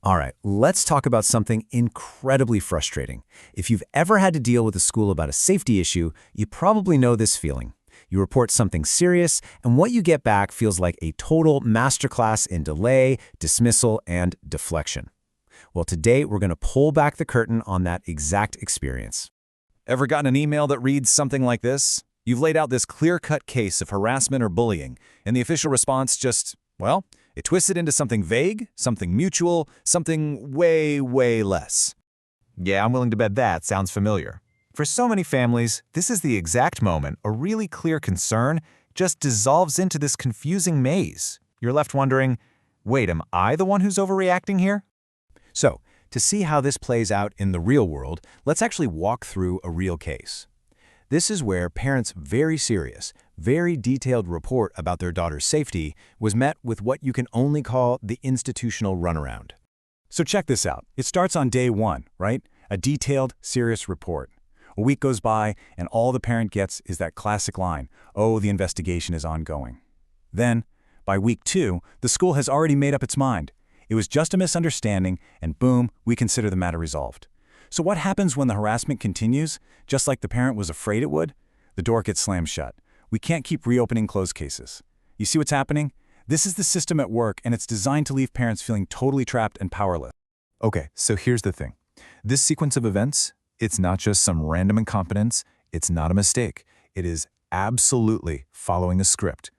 All right, let's talk about something incredibly frustrating. If you've ever had to deal with a school about a safety issue, you probably know this feeling. You report something serious, and what you get back feels like a total masterclass in delay, dismissal, and deflection. Well, today we're going to pull back the curtain on that exact experience. Ever gotten an email that reads something like this? You've laid out this clear-cut case of harassment or bullying, and the official response just, well, it twists it into something vague, something mutual, something way, way less. Yeah, I'm willing to bet that sounds familiar. For so many families, this is the exact moment a really clear concern just dissolves into this confusing maze. You're left wondering, wait, am I the one who's overreacting here? So, to see how this plays out in the real world, let's actually walk through a real case. This is where parents' very serious, very detailed report about their daughter's safety was met with what you can only call the institutional runaround. So check this out. It starts on day 1, right? A detailed, serious report. A week goes by, and all the parent gets is that classic line, "Oh, the investigation is ongoing." Then, by week 2, the school has already made up its mind. It was just a misunderstanding, and boom, we consider the matter resolved. So what happens when the harassment continues, just like the parent was afraid it would? The door gets slammed shut. We can't keep reopening closed cases. You see what's happening? This is the system at work, and it's designed to leave parents feeling totally trapped and powerless. Okay, so here's the thing. This sequence of events, it's not just some random incompetence, it's not a mistake. It is absolutely following a script.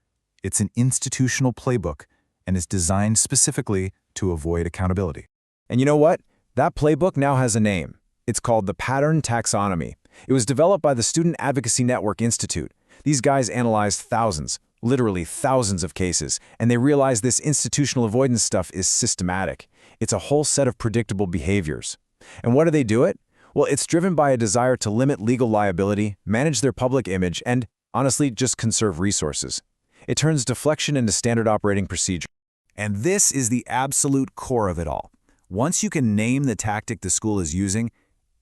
It's an institutional playbook, and it's designed specifically to avoid accountability. And you know what? That playbook now has a name. It's called the Pattern Taxonomy. It was developed by the Student Advocacy Network Institute. These guys analyzed thousands, literally thousands of cases, and they realized this institutional avoidance stuff is systematic. It's a whole set of predictable behaviors. And what do they do it? Well, it's driven by a desire to limit legal liability, manage their public image, and, honestly, just conserve resources. It turns deflection into standard operating procedure. And this is the absolute core of it all. Once you can name the tactic the school is using,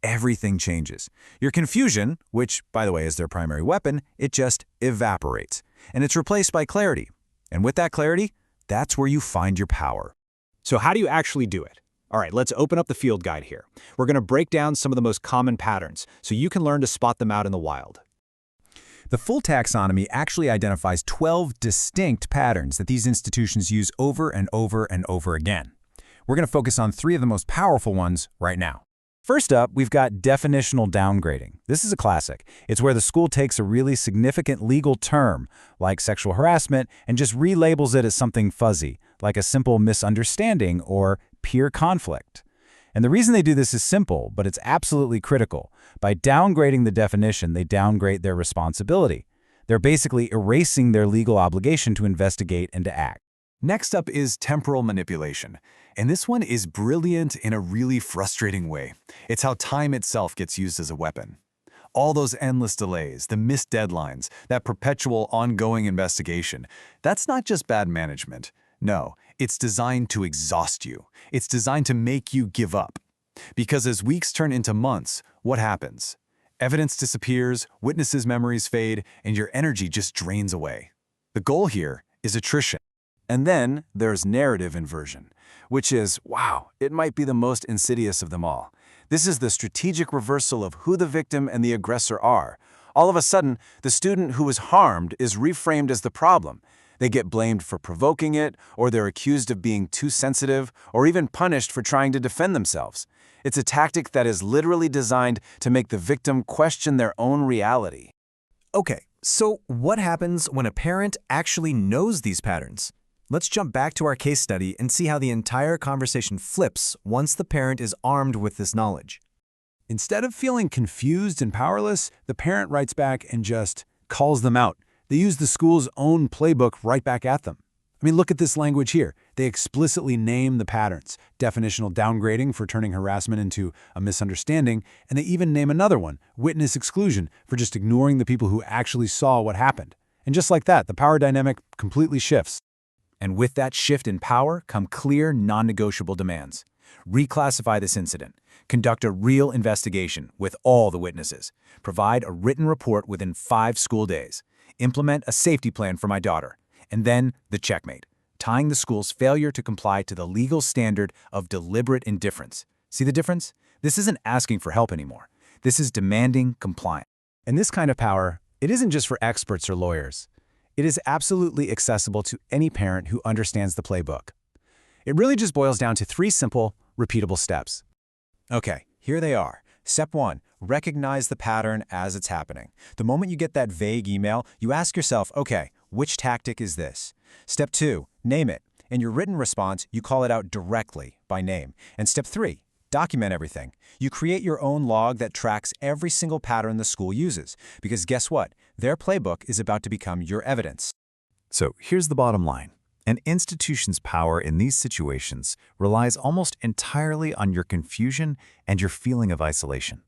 everything changes. Your confusion, which, by the way, is their primary weapon, it just evaporates. And it's replaced by clarity. And with that clarity, that's where you find your power. So how do you actually do it? All right, let's open up the field guide here. We're going to break down some of the most common patterns so you can learn to spot them out in the wild. The full taxonomy actually identifies 12 distinct patterns that these institutions use over and over and over again. We're going to focus on 3 of the most powerful ones right now. First up, we've got definitional downgrading. This is a classic. It's where the school takes a really significant legal term, like sexual harassment, and just relabels it as something fuzzy, like a simple misunderstanding or peer conflict. And the reason they do this is simple, but it's absolutely critical. By downgrading the definition, they downgrade their responsibility. They're basically erasing their legal obligation to investigate and to act. Next up is temporal manipulation, and this one is brilliant in a really frustrating way. It's how time itself gets used as a weapon. All those endless delays, the missed deadlines, that perpetual ongoing investigation, that's not just bad management. No, it's designed to exhaust you. It's designed to make you give up. Because as weeks turn into months, what happens? Evidence disappears, witnesses' memories fade, and your energy just drains away. The goal here is attrition. And then there's narrative inversion, which is, wow, it might be the most insidious of them all. This is the strategic reversal of who the victim and the aggressor are. All of a sudden, the student who was harmed is reframed as the problem. They get blamed for provoking it, or they're accused of being too sensitive, or even punished for trying to defend themselves. It's a tactic that is literally designed to make the victim question their own reality. Okay, so what happens when a parent actually knows these patterns? Let's jump back to our case study and see how the entire conversation flips once the parent is armed with this knowledge. Instead of feeling confused and powerless, the parent writes back and just calls them out. They use the school's own playbook right back at them. I mean, look at this language here. They explicitly name the patterns. Definitional downgrading for turning harassment into a misunderstanding, and they even name another one, witness exclusion, for just ignoring the people who actually saw what happened. And just like that, the power dynamic completely shifts. And with that shift in power come clear, non-negotiable demands. Reclassify this incident. Conduct a real investigation with all the witnesses. Provide a written report within 5 school days. Implement a safety plan for my daughter. And then the checkmate. tying the school's failure to comply to the legal standard of deliberate indifference. See the difference? This isn't asking for help anymore. This is demanding compliance. And this kind of power, it isn't just for experts or lawyers. It is absolutely accessible to any parent who understands the playbook. It really just boils down to 3 simple, repeatable steps. Okay, here they are. Step 1, recognize the pattern as it's happening. The moment you get that vague email, you ask yourself, okay, which tactic is this? Step 2, name it. In your written response, you call it out directly by name. And step 3, document everything. You create your own log that tracks every single pattern the school uses. Because guess what? Their playbook is about to become your evidence. So here's the bottom line. An institution's power in these situations relies almost entirely on your confusion and your feeling of isolation.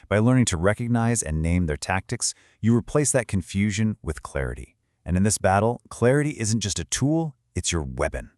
By learning to recognize and name their tactics, you replace that confusion with clarity. And in this battle, clarity isn't just a tool, it's your weapon.